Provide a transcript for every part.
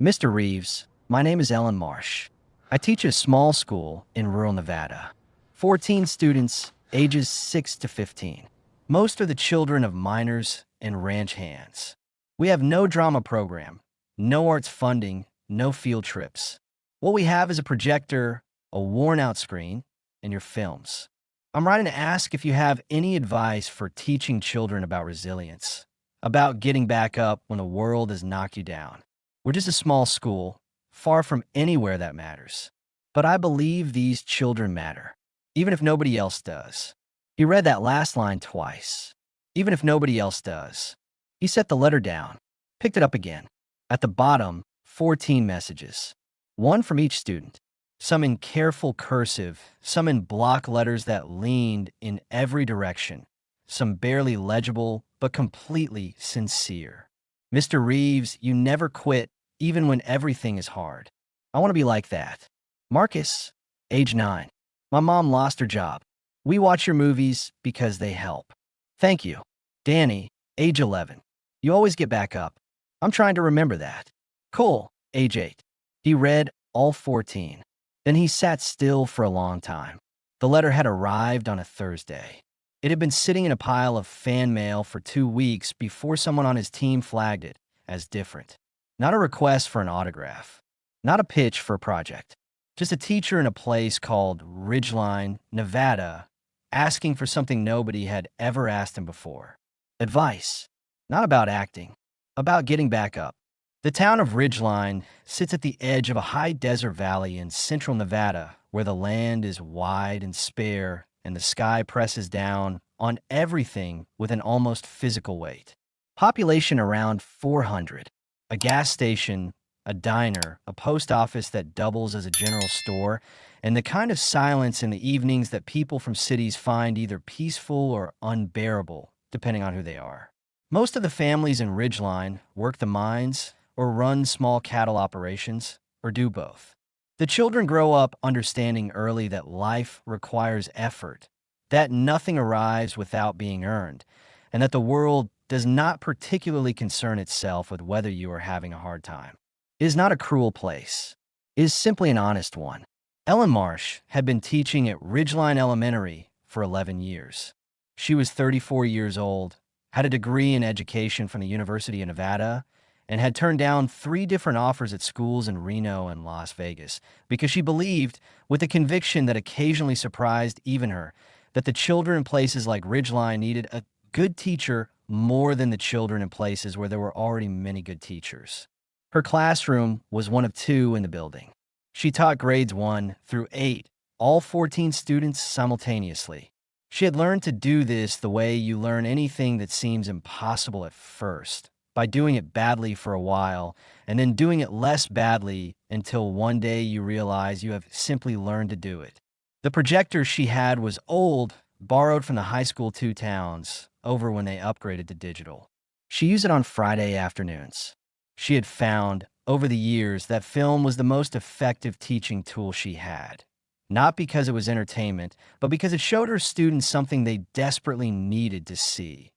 Mr. Reeves, my name is Ellen Marsh. I teach at a small school in rural Nevada. 14 students, ages 6 to 15. Most are the children of miners and ranch hands. We have no drama program, no arts funding, no field trips. What we have is a projector, a worn-out screen, and your films. I'm writing to ask if you have any advice for teaching children about resilience, about getting back up when the world has knocked you down. We're just a small school, far from anywhere that matters. But I believe these children matter, even if nobody else does. He read that last line twice. Even if nobody else does. He set the letter down, picked it up again. At the bottom, 14 messages. One from each student. Some in careful cursive, some in block letters that leaned in every direction. Some barely legible, but completely sincere. Mr. Reeves, you never quit, even when everything is hard. I want to be like that. Marcus, age 9. My mom lost her job. We watch your movies because they help. Thank you. Danny, age 11. You always get back up. I'm trying to remember that. Cole, age 8. He read all 14. Then he sat still for a long time. The letter had arrived on a Thursday. It had been sitting in a pile of fan mail for 2 weeks before someone on his team flagged it as different. Not a request for an autograph. Not a pitch for a project. Just a teacher in a place called Ridgeline, Nevada, asking for something nobody had ever asked him before. Advice. Not about acting. About getting back up. The town of Ridgeline sits at the edge of a high desert valley in central Nevada where the land is wide and spare and the sky presses down on everything with an almost physical weight. Population around 400. A gas station, a diner, a post office that doubles as a general store, and the kind of silence in the evenings that people from cities find either peaceful or unbearable, depending on who they are. Most of the families in Ridgeline work the mines or run small cattle operations, or do both. The children grow up understanding early that life requires effort, that nothing arrives without being earned, and that the world does not particularly concern itself with whether you are having a hard time. It is not a cruel place. It is simply an honest one. Ellen Marsh had been teaching at Ridgeline Elementary for 11 years. She was 34 years old, had a degree in education from the University of Nevada, and had turned down 3 different offers at schools in Reno and Las Vegas because she believed, with a conviction that occasionally surprised even her, that the children in places like Ridgeline needed a good teacher more than the children in places where there were already many good teachers. Her classroom was one of 2 in the building. She taught grades 1 through 8, all 14 students simultaneously. She had learned to do this the way you learn anything that seems impossible at first, by doing it badly for a while, and then doing it less badly until one day you realize you have simply learned to do it. The projector she had was old, borrowed from the high school 2 towns, over when they upgraded to digital. She used it on Friday afternoons. She had found, over the years, that film was the most effective teaching tool she had. Not because it was entertainment, but because it showed her students something they desperately needed to see.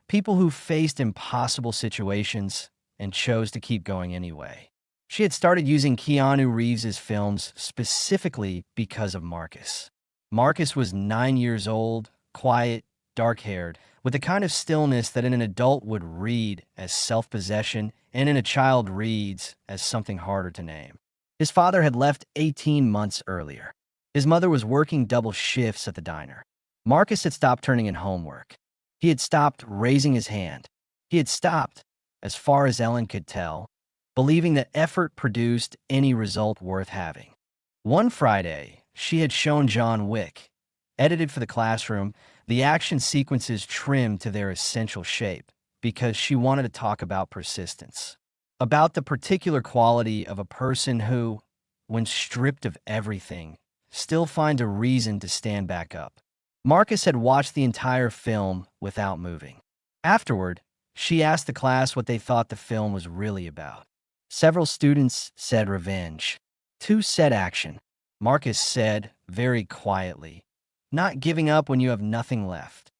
People who faced impossible situations and chose to keep going anyway. She had started using Keanu Reeves' films specifically because of Marcus. Marcus was 9 years old, quiet, dark-haired, with the kind of stillness that in an adult would read as self-possession and in a child reads as something harder to name. His father had left 18 months earlier. His mother was working double shifts at the diner. Marcus had stopped turning in homework. He had stopped raising his hand. He had stopped, as far as Ellen could tell, believing that effort produced any result worth having. One Friday, she had shown John Wick, edited for the classroom, the action sequences trimmed to their essential shape, because she wanted to talk about persistence, about the particular quality of a person who, when stripped of everything, still finds a reason to stand back up. Marcus had watched the entire film without moving. Afterward, she asked the class what they thought the film was really about. Several students said revenge. 2 said action. Marcus said, very quietly, not giving up when you have nothing left.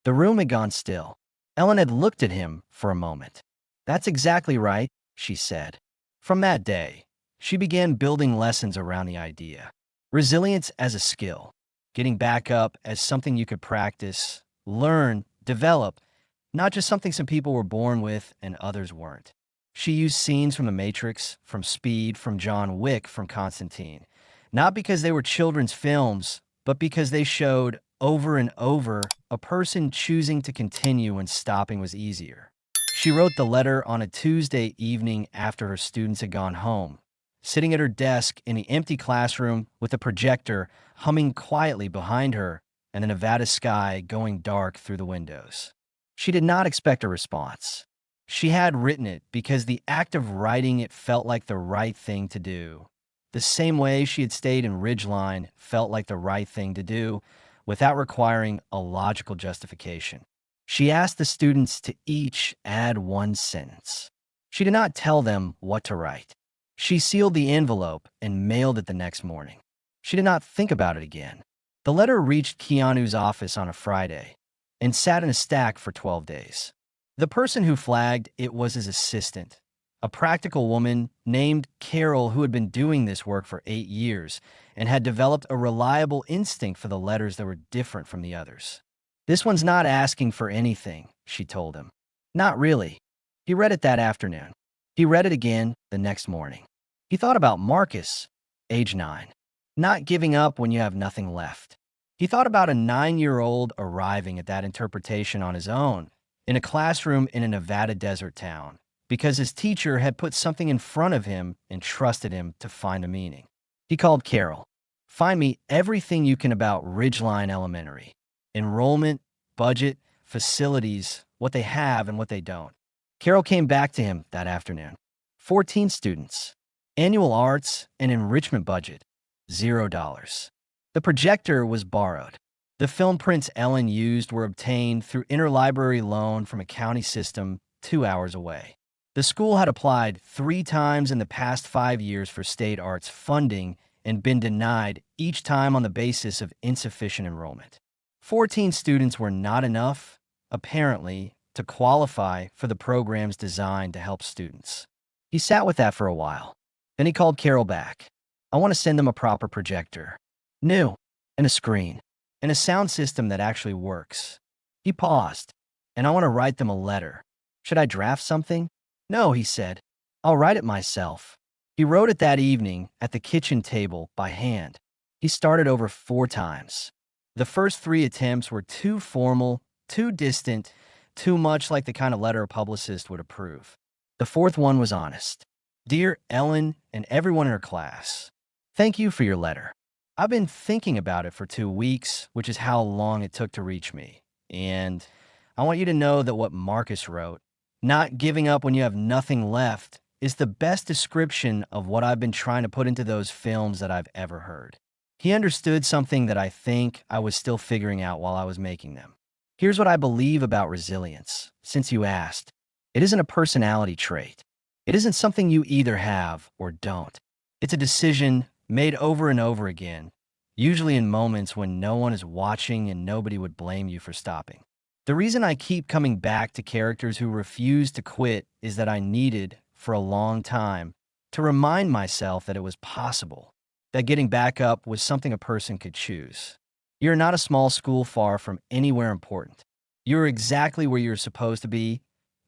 The room had gone still. Ellen had looked at him for a moment. That's exactly right, she said. From that day, she began building lessons around the idea. Resilience as a skill, getting back up as something you could practice, learn, develop, not just something some people were born with and others weren't. She used scenes from The Matrix, from Speed, from John Wick, from Constantine, not because they were children's films, but because they showed over and over a person choosing to continue when stopping was easier. She wrote the letter on a Tuesday evening after her students had gone home, sitting at her desk in the empty classroom with a projector humming quietly behind her and the Nevada sky going dark through the windows. She did not expect a response. She had written it because the act of writing it felt like the right thing to do. The same way she had stayed in Ridgeline felt like the right thing to do without requiring a logical justification. She asked the students to each add one sentence. She did not tell them what to write. She sealed the envelope and mailed it the next morning. She did not think about it again. The letter reached Keanu's office on a Friday and sat in a stack for 12 days. The person who flagged it was his assistant, a practical woman named Carol who had been doing this work for 8 years and had developed a reliable instinct for the letters that were different from the others. "This one's not asking for anything," she told him. "Not really." He read it that afternoon. He read it again the next morning. He thought about Marcus, age 9, not giving up when you have nothing left. He thought about a 9-year-old arriving at that interpretation on his own in a classroom in a Nevada desert town because his teacher had put something in front of him and trusted him to find a meaning. He called Carol. "Find me everything you can about Ridgeline Elementary. Enrollment, budget, facilities, what they have and what they don't." Carol came back to him that afternoon. 14 students. Annual arts and enrichment budget, $0. The projector was borrowed. The film prints Ellen used were obtained through interlibrary loan from a county system 2 hours away. The school had applied 3 times in the past 5 years for state arts funding and been denied each time on the basis of insufficient enrollment. 14 students were not enough, apparently, to qualify for the programs designed to help students. He sat with that for a while. Then he called Carol back. "I want to send them a proper projector. New, and a screen, and a sound system that actually works." He paused. "And I want to write them a letter. Should I draft something?" "No," he said. "I'll write it myself." He wrote it that evening at the kitchen table by hand. He started over 4 times. The first 3 attempts were too formal, too distant, too much like the kind of letter a publicist would approve. The 4th one was honest. "Dear Ellen and everyone in her class, thank you for your letter. I've been thinking about it for 2 weeks, which is how long it took to reach me. And I want you to know that what Marcus wrote, not giving up when you have nothing left, is the best description of what I've been trying to put into those films that I've ever heard." He understood something that I think I was still figuring out while I was making them. Here's what I believe about resilience, since you asked. It isn't a personality trait. It isn't something you either have or don't. It's a decision made over and over again, usually in moments when no one is watching and nobody would blame you for stopping. The reason I keep coming back to characters who refuse to quit is that I needed, for a long time, to remind myself that it was possible, that getting back up was something a person could choose. You're not a small school far from anywhere important. You're exactly where you're supposed to be,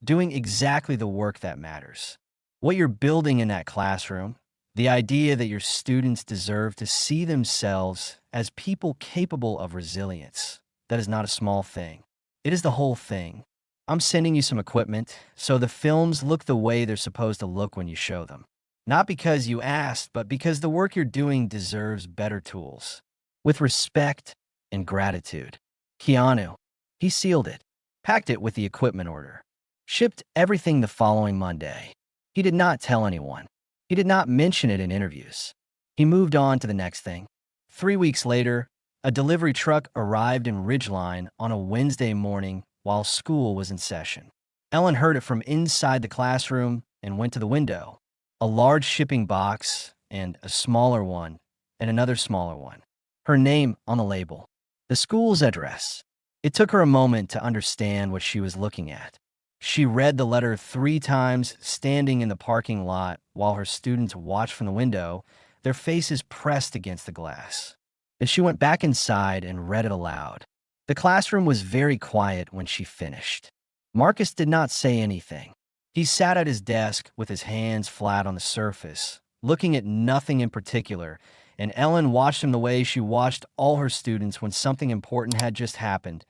doing exactly the work that matters. What you're building in that classroom, the idea that your students deserve to see themselves as people capable of resilience, that is not a small thing. It is the whole thing. I'm sending you some equipment so the films look the way they're supposed to look when you show them. Not because you asked, but because the work you're doing deserves better tools. With respect and gratitude. Keanu. He sealed it, packed it with the equipment order, shipped everything the following Monday. He did not tell anyone. He did not mention it in interviews. He moved on to the next thing. 3 weeks later, a delivery truck arrived in Ridgeline on a Wednesday morning while school was in session. Ellen heard it from inside the classroom and went to the window. A large shipping box and a smaller one and another smaller one. Her name on the label. The school's address. It took her a moment to understand what she was looking at. She read the letter 3 times, standing in the parking lot while her students watched from the window, their faces pressed against the glass. Then she went back inside and read it aloud. The classroom was very quiet when she finished. Marcus did not say anything. He sat at his desk with his hands flat on the surface, looking at nothing in particular, and Ellen watched him the way she watched all her students when something important had just happened,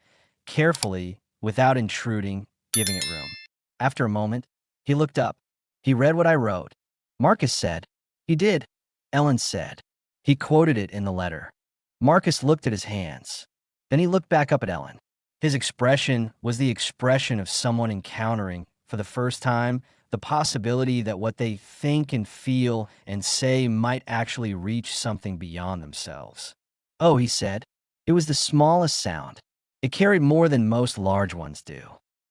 carefully, without intruding, giving it room. After a moment, he looked up. He read what I wrote. Marcus said. He did, Ellen said. He quoted it in the letter. Marcus looked at his hands. Then he looked back up at Ellen. His expression was the expression of someone encountering, for the first time, the possibility that what they think and feel and say might actually reach something beyond themselves. Oh, he said. It was the smallest sound. It carried more than most large ones do.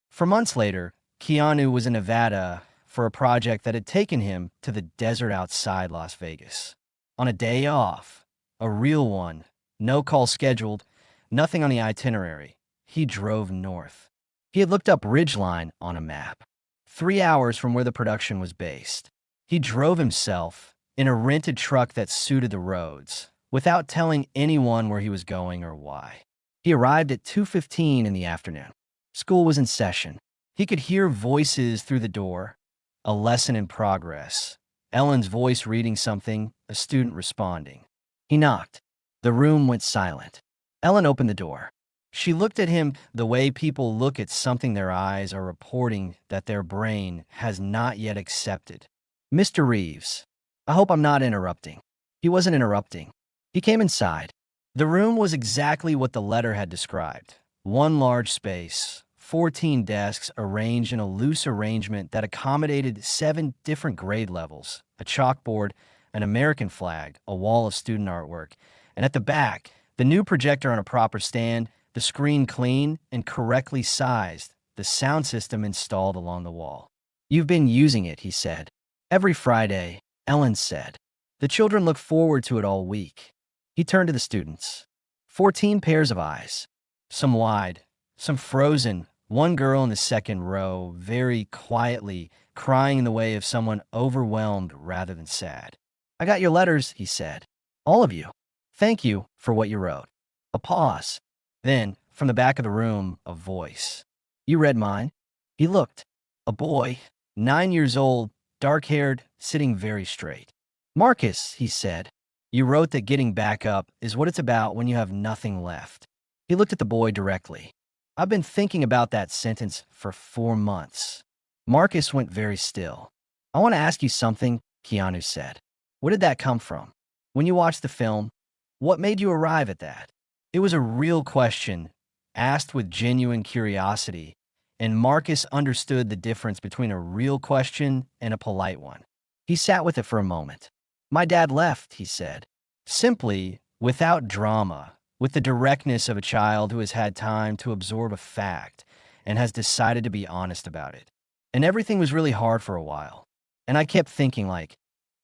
For months later, Keanu was in Nevada for a project that had taken him to the desert outside Las Vegas. On a day off, a real one, no call scheduled, nothing on the itinerary, he drove north. He had looked up Ridgeline on a map, 3 hours from where the production was based. He drove himself in a rented truck that suited the roads, without telling anyone where he was going or why. He arrived at 2:15 in the afternoon. School was in session. He could hear voices through the door, a lesson in progress, Ellen's voice reading something, a student responding. He knocked. The room went silent. Ellen opened the door. She looked at him the way people look at something their eyes are reporting that their brain has not yet accepted. Mr. Reeves, I hope I'm not interrupting. He wasn't interrupting. He came inside. The room was exactly what the letter had described. One large space, 14 desks arranged in a loose arrangement that accommodated 7 different grade levels, a chalkboard, an American flag, a wall of student artwork, and at the back, the new projector on a proper stand, the screen clean and correctly sized, the sound system installed along the wall. You've been using it, he said. Every Friday, Ellen said. The children look forward to it all week. He turned to the students. 14 pairs of eyes. Some wide, some frozen, one girl in the second row, very quietly, crying in the way of someone overwhelmed rather than sad. I got your letters, he said. All of you. Thank you for what you wrote. A pause. Then, from the back of the room, a voice. You read mine? He looked. A boy, 9 years old, dark-haired, sitting very straight. Marcus, he said, you wrote that getting back up is what it's about when you have nothing left. He looked at the boy directly. I've been thinking about that sentence for 4 months. Marcus went very still. I want to ask you something, Keanu said. Where did that come from? When you watched the film, what made you arrive at that? It was a real question, asked with genuine curiosity, and Marcus understood the difference between a real question and a polite one. He sat with it for a moment. My dad left, he said. Simply, without drama, with the directness of a child who has had time to absorb a fact and has decided to be honest about it. And everything was really hard for a while. And I kept thinking like,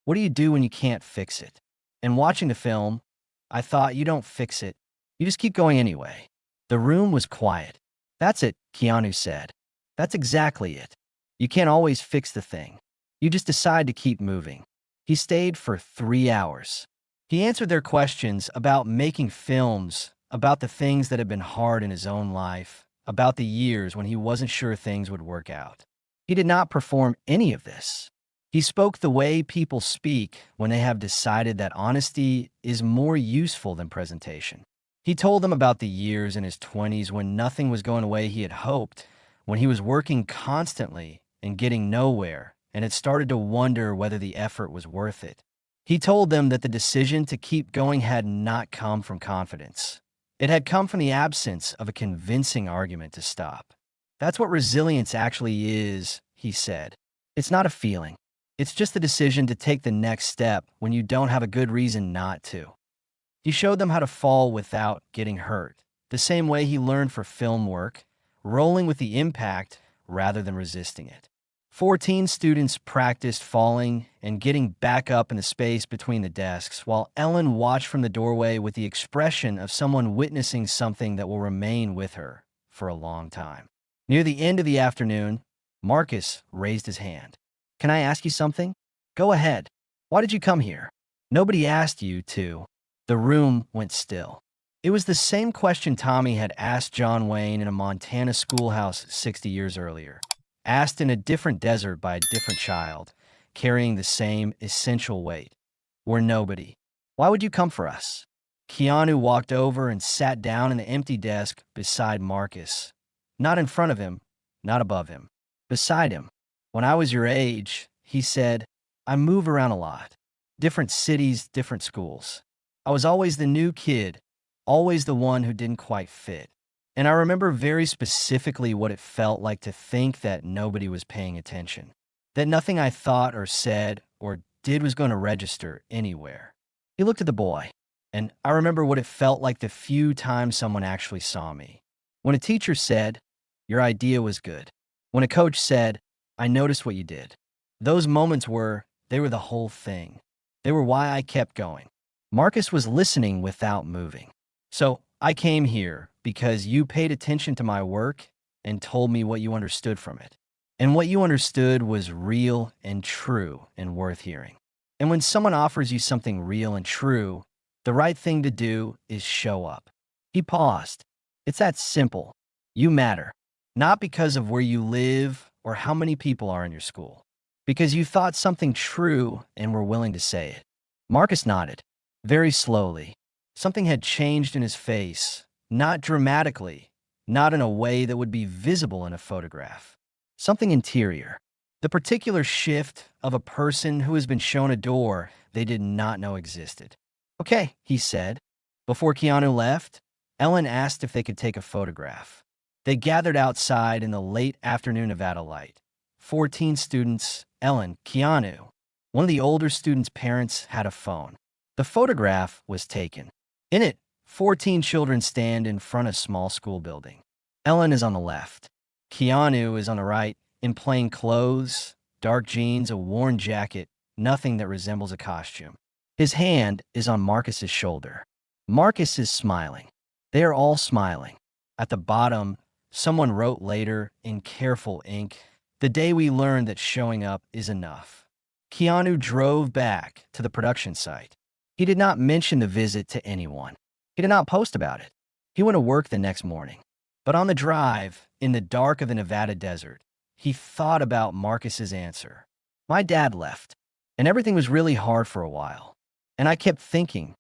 what do you do when you can't fix it? And watching the film, I thought you don't fix it. You just keep going anyway. The room was quiet. That's it, Keanu said. That's exactly it. You can't always fix the thing. You just decide to keep moving. He stayed for 3 hours. He answered their questions about making films, about the things that had been hard in his own life, about the years when he wasn't sure things would work out. He did not perform any of this. He spoke the way people speak when they have decided that honesty is more useful than presentation. He told them about the years in his 20s when nothing was going the way he had hoped, when he was working constantly and getting nowhere and had started to wonder whether the effort was worth it. He told them that the decision to keep going had not come from confidence. It had come from the absence of a convincing argument to stop. That's what resilience actually is, he said. It's not a feeling. It's just the decision to take the next step when you don't have a good reason not to. He showed them how to fall without getting hurt, the same way he learned for film work, rolling with the impact rather than resisting it. 14 students practiced falling and getting back up in the space between the desks, while Ellen watched from the doorway with the expression of someone witnessing something that will remain with her for a long time. Near the end of the afternoon, Marcus raised his hand. Can I ask you something? Go ahead. Why did you come here? Nobody asked you to. The room went still. It was the same question Tommy had asked John Wayne in a Montana schoolhouse 60 years earlier, asked in a different desert by a different child, carrying the same essential weight. We're nobody. Why would you come for us? Keanu walked over and sat down in the empty desk beside Marcus. Not in front of him, not above him. Beside him. When I was your age, he said, I move around a lot. Different cities, different schools. I was always the new kid, always the one who didn't quite fit. And I remember very specifically what it felt like to think that nobody was paying attention, that nothing I thought or said or did was going to register anywhere. He looked at the boy, and I remember what it felt like the few times someone actually saw me. When a teacher said, your idea was good. When a coach said, I noticed what you did. Those moments they were the whole thing. They were why I kept going. Marcus was listening without moving. So I came here because you paid attention to my work and told me what you understood from it. And what you understood was real and true and worth hearing. And when someone offers you something real and true, the right thing to do is show up. He paused. It's that simple. You matter. Not because of where you live or how many people are in your school. Because you thought something true and were willing to say it. Marcus nodded. Very slowly. Something had changed in his face. Not dramatically. Not in a way that would be visible in a photograph. Something interior. The particular shift of a person who has been shown a door they did not know existed. Okay, he said. Before Keanu left, Ellen asked if they could take a photograph. They gathered outside in the late afternoon Nevada light. 14 students, Ellen, Keanu. One of the older students' parents had a phone. The photograph was taken. In it, 14 children stand in front of a small school building. Ellen is on the left. Keanu is on the right, in plain clothes, dark jeans, a worn jacket, nothing that resembles a costume. His hand is on Marcus's shoulder. Marcus is smiling. They are all smiling. At the bottom, someone wrote later in careful ink, the day we learned that showing up is enough. Keanu drove back to the production site. He did not mention the visit to anyone. He did not post about it. He went to work the next morning. But on the drive, in the dark of the Nevada desert, he thought about Marcus's answer. My dad left, and everything was really hard for a while. And I kept thinking,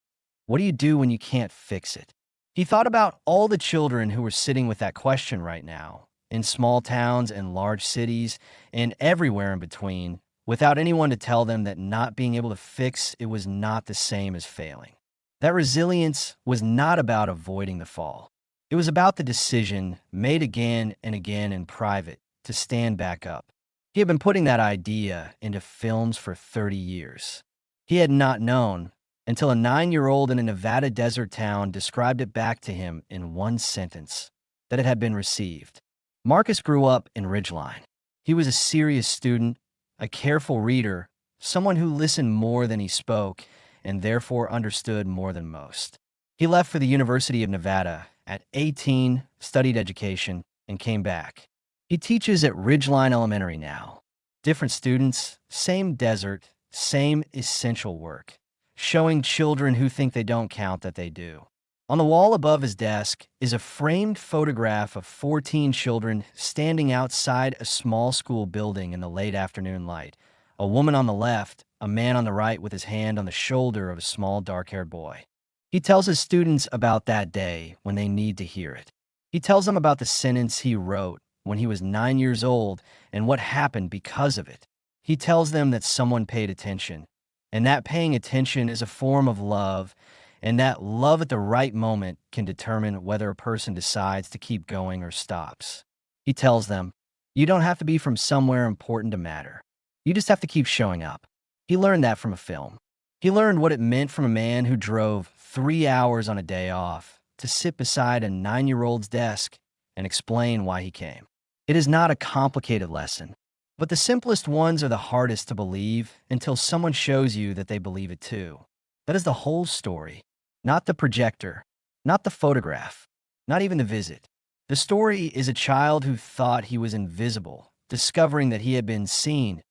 what do you do when you can't fix it? He thought about all the children who were sitting with that question right now, in small towns and large cities, and everywhere in between, without anyone to tell them that not being able to fix it was not the same as failing. That resilience was not about avoiding the fall. It was about the decision, made again and again in private, to stand back up. He had been putting that idea into films for 30 years. He had not known until a 9-year-old in a Nevada desert town described it back to him in one sentence, that it had been received. Marcus grew up in Ridgeline. He was a serious student, a careful reader, someone who listened more than he spoke and therefore understood more than most. He left for the University of Nevada at 18, studied education, and came back. He teaches at Ridgeline Elementary now. Different students, same desert, same essential work, showing children who think they don't count that they do. On the wall above his desk is a framed photograph of 14 children standing outside a small school building in the late afternoon light. A woman on the left, a man on the right with his hand on the shoulder of a small dark-haired boy. He tells his students about that day when they need to hear it. He tells them about the sentence he wrote when he was 9 years old and what happened because of it. He tells them that someone paid attention, and that paying attention is a form of love, and that love at the right moment can determine whether a person decides to keep going or stops. He tells them, you don't have to be from somewhere important to matter. You just have to keep showing up. He learned that from a film. He learned what it meant from a man who drove 3 hours on a day off to sit beside a 9-year-old's desk and explain why he came. It is not a complicated lesson, but the simplest ones are the hardest to believe until someone shows you that they believe it too. That is the whole story, not the projector, not the photograph, not even the visit. The story is a child who thought he was invisible discovering that he had been seen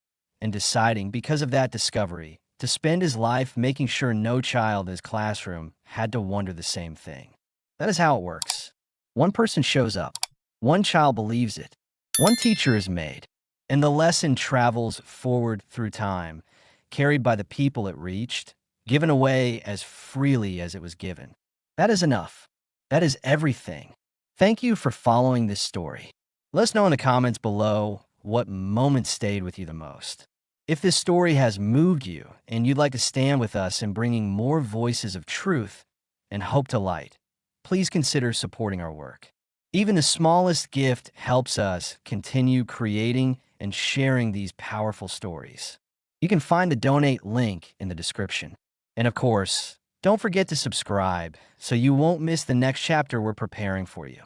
and deciding, because of that discovery, to spend his life making sure no child in his classroom had to wonder the same thing. That is how it works. One person shows up, one child believes it, one teacher is made, and the lesson travels forward through time, carried by the people it reached, given away as freely as it was given. That is enough. That is everything. Thank you for following this story. Let us know in the comments below what moment stayed with you the most. If this story has moved you and you'd like to stand with us in bringing more voices of truth and hope to light, please consider supporting our work. Even the smallest gift helps us continue creating and sharing these powerful stories. You can find the donate link in the description. And of course, don't forget to subscribe so you won't miss the next chapter we're preparing for you.